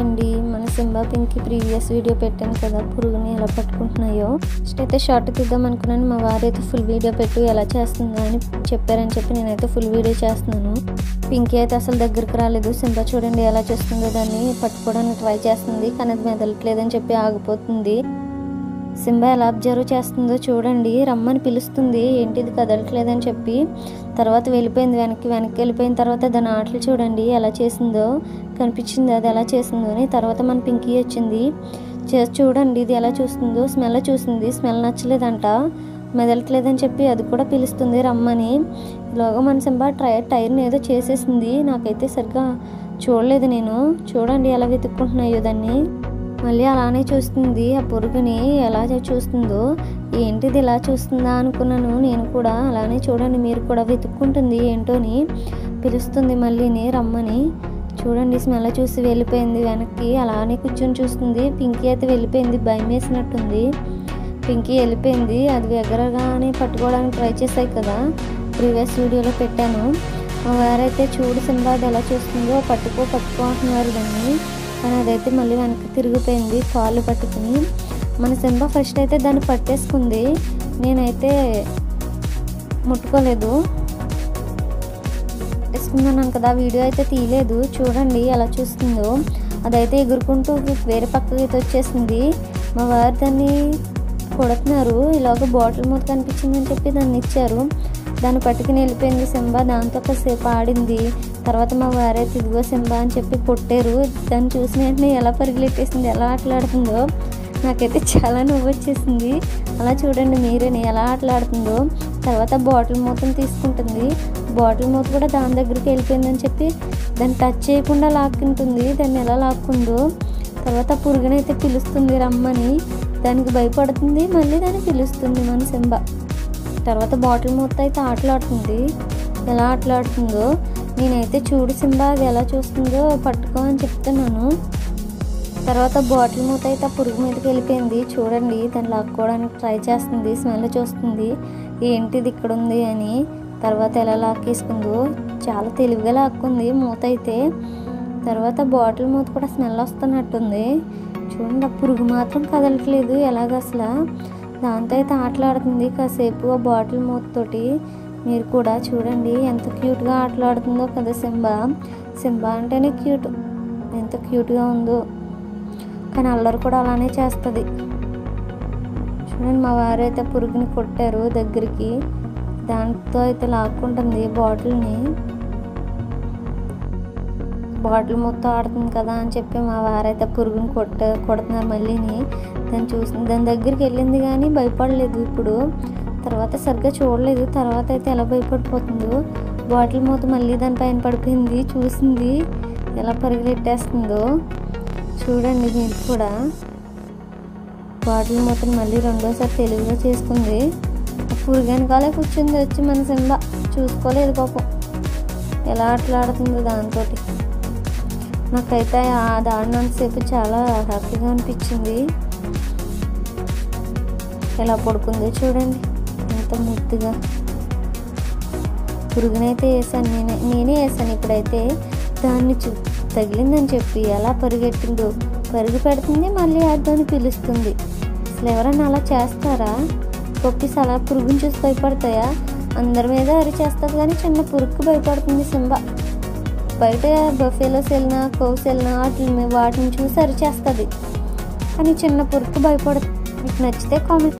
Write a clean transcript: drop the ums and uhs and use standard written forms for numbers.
చూడండి మన Simba Pinky previous video పెట్టాను కదా పురుగుని ఎలా పట్టుకుంటున్నాయో. ఫస్ట్ అయితే షార్ట్ తీద్దాం అనుకున్నాను. మా వారైతే ఫుల్ వీడియో పెట్టు ఎలా చేస్తుందో అని చెప్పారని చెప్పి నేనైతే ఫుల్ వీడియో చేస్తున్నాను. పింకీ అయితే అసలు దగ్గరికి రాలేదు. సింబా చూడండి ఎలా చేస్తుందో, దాన్ని పట్టుకోవడానికి ట్రై చేస్తుంది కానీ అది మెదలట్లేదని చెప్పి ఆగిపోతుంది. సింబా ఎలా అబ్జర్వ్ చేస్తుందో చూడండి. రమ్మని పిలుస్తుంది, ఏంటిది కదలట్లేదని చెప్పి. తర్వాత వెళ్ళిపోయింది, వెనక్కి వెళ్ళిపోయిన తర్వాత దాని ఆటలు చూడండి ఎలా చేసిందో. కనిపించింది అది ఎలా చేసిందో అని. తర్వాత మన పింకీ వచ్చింది, చూడండి ఇది ఎలా చూస్తుందో. స్మెల్ చూసింది, స్మెల్ నచ్చలేదంట, మెదలట్లేదని చెప్పి అది కూడా పిలుస్తుంది రమ్మని. ఇలాగా మన సింబా టైర్ని ఏదో చేసేసింది, నాకైతే సరిగ్గా చూడలేదు నేను. చూడండి ఎలా వెతుక్కుంటున్నాయో దాన్ని. మళ్ళీ అలానే చూస్తుంది ఆ పురుగుని, ఎలా చూస్తుందో. ఏంటిది ఇలా చూస్తుందా అనుకున్నాను నేను కూడా. అలానే చూడండి మీరు కూడా, వెతుక్కుంటుంది ఏంటోని, పిలుస్తుంది మళ్ళీని రమ్మని. చూడండి స్మెల్ చూసి వెళ్ళిపోయింది వెనక్కి, అలానే కూర్చొని చూస్తుంది. పింకీ అయితే వెళ్ళిపోయింది, భయం వేసినట్టుంది. పింకీ వెళ్ళిపోయింది. అది ఎగరగానే పట్టుకోవడానికి ట్రై చేశాయి కదా, ప్రీవియస్ వీడియోలో పెట్టాను. మా వారైతే చూడు సింబా అది ఎలా చూస్తుందో, పట్టుకో అంటున్నారు దాన్ని. కానీ అదైతే మళ్ళీ వెనక్కి తిరిగిపోయింది కాళ్ళు పట్టుకుని. మన సింబా ఫస్ట్ అయితే దాన్ని పట్టేసుకుంది, నేనైతే ముట్టుకోలేదు. పట్టేసుకున్నాను కదా, వీడియో అయితే తీయలేదు. చూడండి ఎలా చూస్తుందో. అదైతే ఎగురుకుంటూ వేరే పక్కకి అయితే వచ్చేసింది. మా వారు దాన్ని కొడుతున్నారు. ఇలాగ బాటిల్ మూత కనిపించిందని చెప్పి దాన్ని ఇచ్చారు. దాన్ని పట్టుకుని వెళ్ళిపోయింది సింబా. దాంతో కాసేపు ఆడింది. తర్వాత మా వారైతే ఇదిగో సింబా అని చెప్పి కొట్టారు. దాన్ని చూసిన వెంటనే ఎలా పరిగెట్టేసింది, ఎలా ఆటలాడుతుందో. నాకైతే చాలా నవ్వు వచ్చేసింది. అలా చూడండి మీరేనే ఎలా ఆటలాడుతుందో. తర్వాత బాటిల్ మూతను తీసుకుంటుంది. బాటిల్ మూత కూడా దాని దగ్గరికి వెళ్ళిపోయిందని చెప్పి దాన్ని టచ్ చేయకుండా లాక్కుంటుంది. దాన్ని ఎలా లాక్కుందో. తర్వాత పురుగునైతే పిలుస్తుంది రమ్మని. దానికి భయపడుతుంది, మళ్ళీ దాన్ని పిలుస్తుంది మన సింబా. తర్వాత బాటిల్ మూత అయితే ఆటలాడుతుంది, ఎలా ఆటలాడుతుందో. నేనైతే చూడు సింబా అది ఎలా చూస్తుందో, పట్టుకో అని చెప్తున్నాను. తర్వాత బాటిల్ మూత అయితే ఆ పురుగు మీదకి వెళ్ళిపోయింది. చూడండి దాన్ని లాక్కోవడానికి ట్రై చేస్తుంది, స్మెల్ చూస్తుంది ఏంటిది ఇక్కడ ఉంది అని. తర్వాత ఎలా లాక్కేసుకుందో, చాలా తెలివిగా లాక్కుంది మూత అయితే. తర్వాత బాటిల్ మూత కూడా స్మెల్ వస్తున్నట్టుంది. చూడండి ఆ పురుగు మాత్రం కదలట్లేదు ఎలాగ అసలు. దాంతో అయితే ఆటలాడుతుంది కాసేపు ఆ బాటిల్ మూతతోటి. మీరు కూడా చూడండి ఎంత క్యూట్గా ఆటలాడుతుందో కదా సింబా. సింబా అంటేనే క్యూట్, ఎంత క్యూట్గా ఉందో. కానీ అల్లరి కూడా అలానే చేస్తుంది. చూడండి మా వారు అయితే పురుగుని కొట్టారు దగ్గరికి. దాంతో అయితే లాక్కుంటుంది బాటిల్ని. బాటిల్ మొత్తం ఆడుతుంది కదా అని చెప్పి మా వారైతే పురుగుని కొడుతున్నారు మళ్ళీని. దాన్ని చూసింది, దాని దగ్గరికి వెళ్ళింది కానీ భయపడలేదు ఇప్పుడు. తర్వాత సరిగ్గా చూడలేదు. తర్వాత అయితే ఎలా భయపడిపోతుందో. బాటిల్ మూత మళ్ళీ దానిపైన పడిపోయింది, చూసింది ఎలా పరిగెట్టేస్తుందో. చూడండి మీరు కూడా. బాటిల్ మూతను మళ్ళీ రెండోసారి తెలివిగా చేసుకుంది. పురుగు వెనకాలే కూర్చుంది వచ్చి మన సింబా. చూసుకోలేదు పాపం ఎలా ఆటలాడుతుందో దాంతో. నాకైతే అది ఆడినంతసేపు చాలా హ్యాపీగా అనిపించింది. ఎలా పడుకుందో చూడండి ఎంత ముద్దుగా. పురుగునైతే వేసాను, నేనే వేసాను. ఇప్పుడైతే దాన్ని తగిలిందని చెప్పి ఎలా పరిగెట్టిందో. పరుగు పెడుతుంది, మళ్ళీ దాన్ని పిలుస్తుంది. అసలు ఎవరన్నా అలా చేస్తారా? పప్పీస్ అలా పురుగుని చూసి భయపడతాయా? అందరి మీద అరిచేస్తుంది కానీ చిన్న పురుగుకి భయపడుతుంది సింబా. బయట బఫేలోస్ వెళ్ళినా, కోవ్స్ వెళ్ళినా వాటిని చూసి అరిచేస్తుంది కానీ చిన్న పురుగుకి భయపడుతుంది. మీకు నచ్చితే కామెంట్